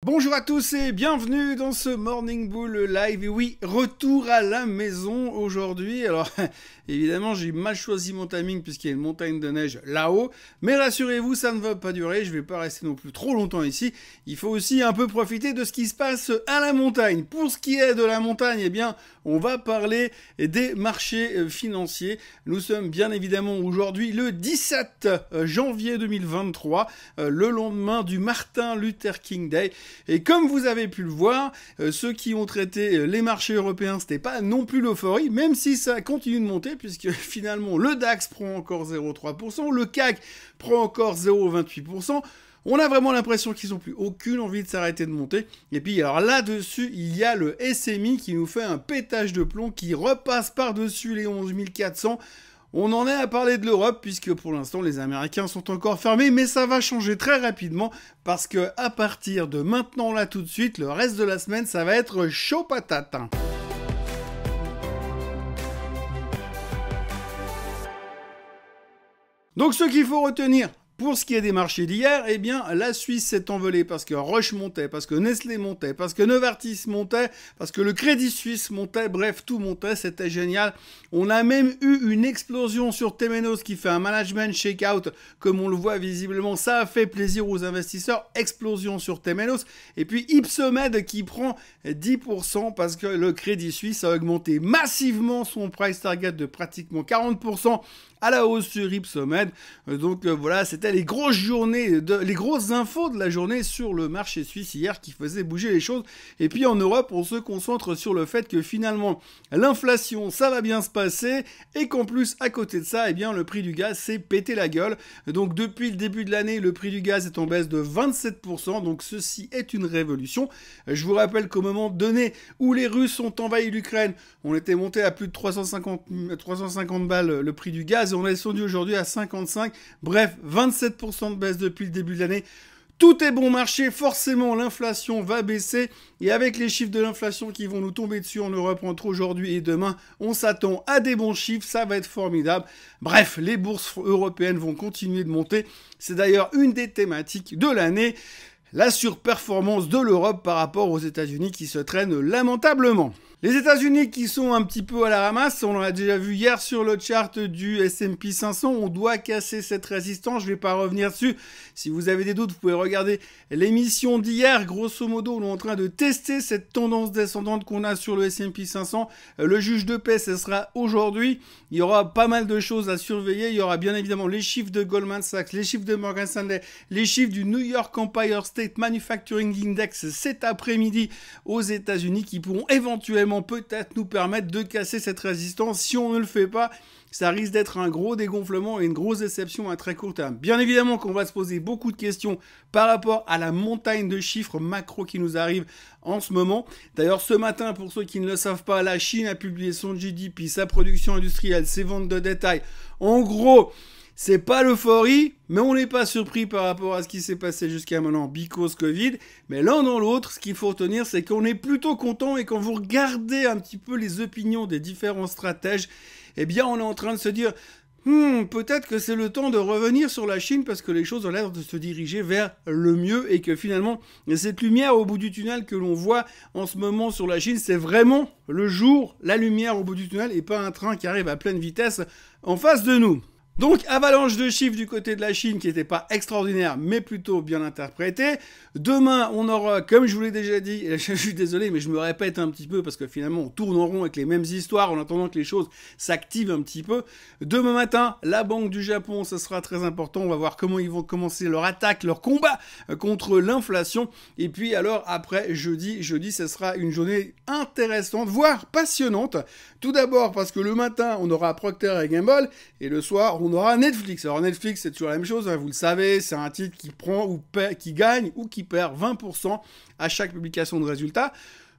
Bonjour à tous et bienvenue dans ce Morning Bull Live. Et oui, retour à la maison aujourd'hui. Alors, évidemment, j'ai mal choisi mon timing puisqu'il y a une montagne de neige là-haut. Mais rassurez-vous, ça ne va pas durer. Je ne vais pas rester non plus trop longtemps ici. Il faut aussi un peu profiter de ce qui se passe à la montagne. Pour ce qui est de la montagne, eh bien, on va parler des marchés financiers. Nous sommes bien évidemment aujourd'hui le 17 janvier 2023, le lendemain du Martin Luther King Day. Et comme vous avez pu le voir, ceux qui ont traité les marchés européens, c'était pas non plus l'euphorie, même si ça continue de monter, puisque finalement le DAX prend encore 0,3%, le CAC prend encore 0,28%. On a vraiment l'impression qu'ils n'ont plus aucune envie de s'arrêter de monter. Et puis alors là-dessus, il y a le SMI qui nous fait un pétage de plomb, qui repasse par-dessus les 11 400. On en est à parler de l'Europe puisque pour l'instant les Américains sont encore fermés, mais ça va changer très rapidement parce que à partir de maintenant là tout de suite, le reste de la semaine ça va être chaud patate. Donc ce qu'il faut retenir pour ce qui est des marchés d'hier, eh bien, la Suisse s'est envolée parce que Roche montait, parce que Nestlé montait, parce que Novartis montait, parce que le Crédit Suisse montait, bref, tout montait, c'était génial. On a même eu une explosion sur Temenos qui fait un management shakeout, comme on le voit visiblement, ça a fait plaisir aux investisseurs, explosion sur Temenos. Et puis Ipsomed qui prend 10% parce que le Crédit Suisse a augmenté massivement son price target de pratiquement 40%. À la hausse sur Ipsomed. Donc voilà, c'était les grosses journées, les grosses infos de la journée sur le marché suisse hier qui faisaient bouger les choses. Et puis en Europe, on se concentre sur le fait que finalement, l'inflation, ça va bien se passer et qu'en plus, à côté de ça, eh bien, le prix du gaz s'est pété la gueule. Donc depuis le début de l'année, le prix du gaz est en baisse de 27%. Donc ceci est une révolution. Je vous rappelle qu'au moment donné où les Russes ont envahi l'Ukraine, on était monté à plus de 350 balles le prix du gaz. Et on est descendu aujourd'hui à 55. Bref, 27% de baisse depuis le début de l'année. Tout est bon marché, forcément l'inflation va baisser et avec les chiffres de l'inflation qui vont nous tomber dessus en Europe entre aujourd'hui et demain, on s'attend à des bons chiffres, ça va être formidable. Bref, les bourses européennes vont continuer de monter. C'est d'ailleurs une des thématiques de l'année, la surperformance de l'Europe par rapport aux États-Unis qui se traînent lamentablement. Les États-Unis qui sont un petit peu à la ramasse, on l'a déjà vu hier sur le chart du S&P 500, on doit casser cette résistance, je ne vais pas revenir dessus. Si vous avez des doutes, vous pouvez regarder l'émission d'hier, grosso modo, on est en train de tester cette tendance descendante qu'on a sur le S&P 500. Le juge de paix, ce sera aujourd'hui. Il y aura pas mal de choses à surveiller, il y aura bien évidemment les chiffres de Goldman Sachs, les chiffres de Morgan Stanley, les chiffres du New York Empire State Manufacturing Index cet après-midi aux États-Unis qui pourront éventuellement peut-être nous permettre de casser cette résistance. Si on ne le fait pas, ça risque d'être un gros dégonflement et une grosse déception à très court terme. Bien évidemment qu'on va se poser beaucoup de questions par rapport à la montagne de chiffres macro qui nous arrive en ce moment. D'ailleurs, ce matin, pour ceux qui ne le savent pas, la Chine a publié son GDP, sa production industrielle, ses ventes de détail. En gros, c'est pas l'euphorie, mais on n'est pas surpris par rapport à ce qui s'est passé jusqu'à maintenant, because Covid. Mais l'un dans l'autre, ce qu'il faut retenir, c'est qu'on est plutôt content et quand vous regardez un petit peu les opinions des différents stratèges, eh bien, on est en train de se dire, peut-être que c'est le temps de revenir sur la Chine parce que les choses ont l'air de se diriger vers le mieux et que finalement, cette lumière au bout du tunnel que l'on voit en ce moment sur la Chine, c'est vraiment le jour, la lumière au bout du tunnel et pas un train qui arrive à pleine vitesse en face de nous. Donc, avalanche de chiffres du côté de la Chine qui n'était pas extraordinaire, mais plutôt bien interprété. Demain, on aura, comme je vous l'ai déjà dit, et je suis désolé, mais je me répète un petit peu parce que finalement, on tourne en rond avec les mêmes histoires en attendant que les choses s'activent un petit peu. Demain matin, la Banque du Japon, ce sera très important. On va voir comment ils vont commencer leur attaque, leur combat contre l'inflation. Et puis, alors, après, jeudi, ce sera une journée intéressante, voire passionnante. Tout d'abord, parce que le matin, on aura Procter & Gamble, et le soir, on aura Netflix. Alors Netflix, c'est toujours la même chose, hein, vous le savez, c'est un titre qui prend ou qui gagne ou qui perd 20% à chaque publication de résultats.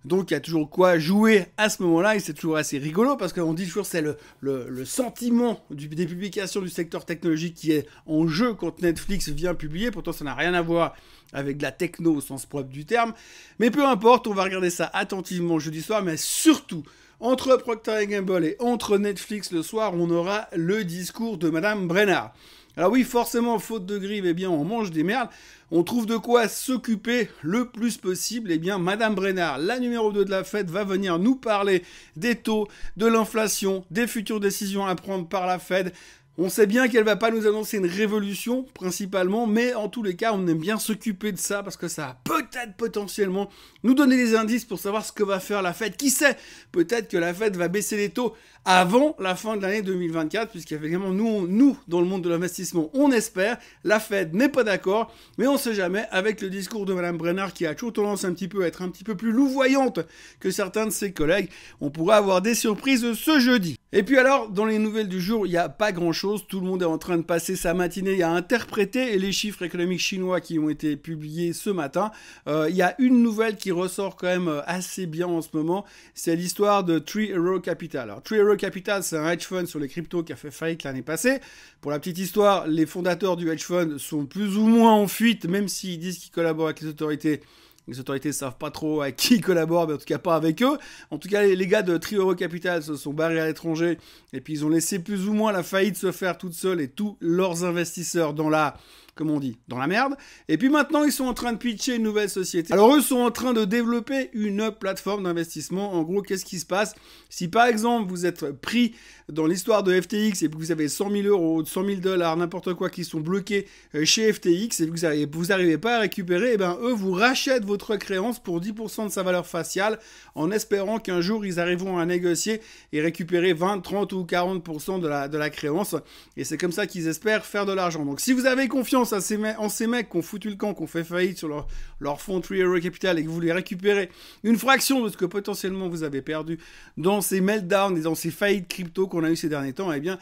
Donc il y a toujours quoi jouer à ce moment-là et c'est toujours assez rigolo parce qu'on dit toujours c'est le sentiment des publications du secteur technologique qui est en jeu quand Netflix vient publier. Pourtant ça n'a rien à voir avec de la techno au sens propre du terme. Mais peu importe, on va regarder ça attentivement jeudi soir, mais surtout entre Procter & Gamble et entre Netflix le soir, on aura le discours de Madame Brennard. Alors oui, forcément, faute de grive, eh bien, on mange des merdes. On trouve de quoi s'occuper le plus possible. Eh bien, Madame Brainard, la numéro 2 de la Fed, va venir nous parler des taux, de l'inflation, des futures décisions à prendre par la Fed. On sait bien qu'elle va pas nous annoncer une révolution, principalement, mais en tous les cas, on aime bien s'occuper de ça parce que ça va peut-être potentiellement nous donner des indices pour savoir ce que va faire la Fed. Qui sait? Peut-être que la Fed va baisser les taux avant la fin de l'année 2024, puisqu'effectivement, nous, dans le monde de l'investissement, on espère. La Fed n'est pas d'accord, mais on sait jamais, avec le discours de Madame Brainard, qui a toujours tendance un petit peu à être un petit peu plus louvoyante que certains de ses collègues, on pourra avoir des surprises ce jeudi. Et puis alors, dans les nouvelles du jour, il n'y a pas grand-chose. Tout le monde est en train de passer sa matinée à interpréter les chiffres économiques chinois qui ont été publiés ce matin. Il y a une nouvelle qui ressort quand même assez bien en ce moment. C'est l'histoire de Three Arrows Capital. Alors, Three Arrows Capital, c'est un hedge fund sur les cryptos qui a fait faillite l'année passée. Pour la petite histoire, les fondateurs du hedge fund sont plus ou moins en fuite, même s'ils disent qu'ils collaborent avec les autorités. Les autorités ne savent pas trop avec qui ils collaborent, mais en tout cas pas avec eux. En tout cas, les gars de Three Arrows Capital se sont barrés à l'étranger et puis ils ont laissé plus ou moins la faillite se faire toute seule et tous leurs investisseurs dans la... comme on dit, dans la merde. Et puis maintenant, ils sont en train de pitcher une nouvelle société. Alors eux sont en train de développer une plateforme d'investissement. En gros, qu'est-ce qui se passe? Si par exemple, vous êtes pris dans l'histoire de FTX et que vous avez 100 000 euros, 100 000 dollars, n'importe quoi, qui sont bloqués chez FTX et que vous n'arrivez pas à récupérer, et ben eux vous rachètent votre créance pour 10% de sa valeur faciale en espérant qu'un jour, ils arriveront à négocier et récupérer 20, 30 ou 40% de la créance. Et c'est comme ça qu'ils espèrent faire de l'argent. Donc si vous avez confiance en ces mecs qui ont foutu le camp, qui ont fait faillite sur leur fonds Three Arrows Capital et que vous voulez récupérer une fraction de ce que potentiellement vous avez perdu dans ces meltdowns et dans ces faillites crypto qu'on a eu ces derniers temps, eh bien,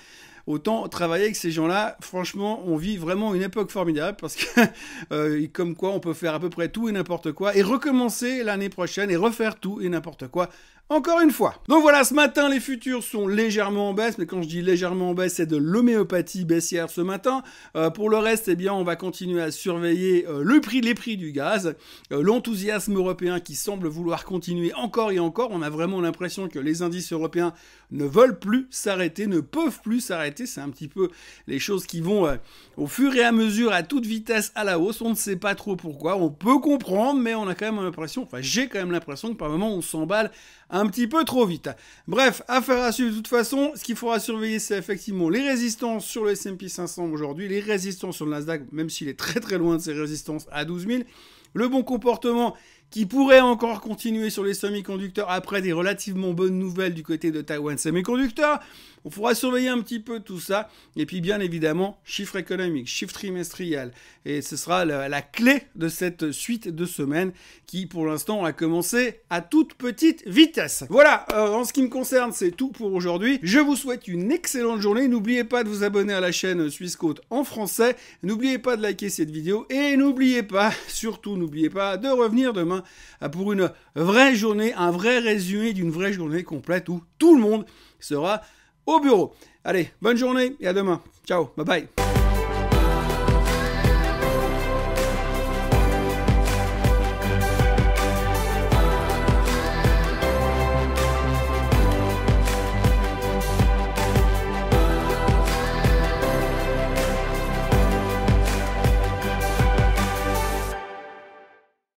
autant travailler avec ces gens-là. Franchement, on vit vraiment une époque formidable parce que, comme quoi, on peut faire à peu près tout et n'importe quoi et recommencer l'année prochaine et refaire tout et n'importe quoi. Encore une fois. Donc voilà, ce matin, les futurs sont légèrement en baisse, mais quand je dis légèrement en baisse, c'est de l'homéopathie baissière ce matin. Pour le reste, eh bien, on va continuer à surveiller les prix du gaz, l'enthousiasme européen qui semble vouloir continuer encore et encore. On a vraiment l'impression que les indices européens ne veulent plus s'arrêter, ne peuvent plus s'arrêter. C'est un petit peu les choses qui vont au fur et à mesure, à toute vitesse, à la hausse. On ne sait pas trop pourquoi. On peut comprendre, mais on a quand même l'impression, enfin j'ai quand même l'impression que par moment on s'emballe un petit peu trop vite. Bref, affaire à suivre de toute façon. Ce qu'il faudra surveiller, c'est effectivement les résistances sur le S&P 500 aujourd'hui, les résistances sur le Nasdaq, même s'il est très très loin de ses résistances à 12 000. Le bon comportement qui pourrait encore continuer sur les semi-conducteurs après des relativement bonnes nouvelles du côté de Taiwan Semiconductor. On faudra surveiller un petit peu tout ça. Et puis bien évidemment, chiffres économiques, chiffres trimestriels. Et ce sera la clé de cette suite de semaines qui, pour l'instant, a commencé à toute petite vitesse. Voilà, en ce qui me concerne, c'est tout pour aujourd'hui. Je vous souhaite une excellente journée. N'oubliez pas de vous abonner à la chaîne Swissquote en français. N'oubliez pas de liker cette vidéo. Et n'oubliez pas, surtout n'oubliez pas, de revenir demain pour une vraie journée, un vrai résumé d'une vraie journée complète où tout le monde sera au bureau. Allez, bonne journée et à demain. Ciao, bye bye.